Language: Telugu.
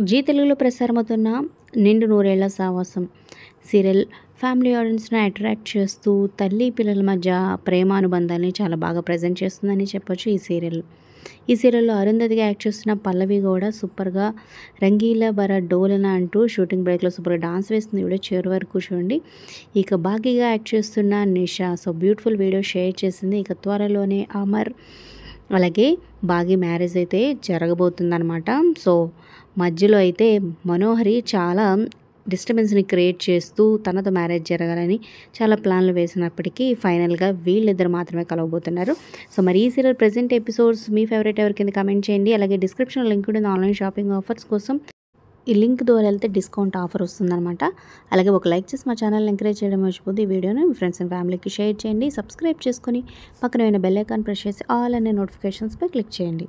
జీ తెలుగులో ప్రసారమవుతున్న నిండు నూరేళ్ల సావాసం సీరియల్ ఫ్యామిలీ ఆడియన్స్ని అట్రాక్ట్ చేస్తూ తల్లి పిల్లల మధ్య ప్రేమానుబంధాన్ని చాలా బాగా ప్రజెంట్ చేస్తుందని చెప్పొచ్చు ఈ సీరియల్లో అరుంధతిగా యాక్ట్ చేస్తున్న పల్లవి కూడా సూపర్గా రంగీల బర డోలన అంటూ షూటింగ్ బ్రేక్లో సూపర్గా డాన్స్ వేస్తుంది. వీడియో చివరి వరకు చూడండి. ఇక బాకీగా యాక్ట్ చేస్తున్న నిషా బ్యూటిఫుల్ వీడియో షేర్ చేసింది. ఇక త్వరలోనే అమర్ అలాగే బాగి మ్యారేజ్ అయితే జరగబోతుందన్నమాట. సో మధ్యలో అయితే మనోహరి చాలా డిస్టర్బెన్స్ని క్రియేట్ చేస్తూ తనతో మ్యారేజ్ జరగాలని చాలా ప్లాన్లు వేసినప్పటికీ ఫైనల్గా వీళ్ళిద్దరు మాత్రమే కలవబోతున్నారు. సో మరి ఈ సీరియల్ ప్రెజెంట్ ఎపిసోడ్స్ మీ ఫేవరెట్ ఎవరి కింద కమెంట్ చేయండి. అలాగే డిస్క్రిప్షన్ లింక్ ఉంటుంది ఆన్లైన్ షాపింగ్ ఆఫర్స్ కోసం. ఈ లింక్ ద్వారా వెళ్తే డిస్కౌంట్ ఆఫర్ వస్తుందన్నమాట. అలాగే ఒక లైక్ చేసి మా ఛానల్ని ఎంకరేజ్ చేయడం మర్చిపోద్దు. ఈ వీడియోని మీ ఫ్రెండ్స్ అండ్ ఫ్యామిలీకి షేర్ చేయండి. సబ్స్క్రైబ్ చేసుకొని పక్కన బెల్ ఐకాన్ ప్రెస్ చేసి ఆల్ అనే నోటిఫికేషన్స్పై క్లిక్ చేయండి.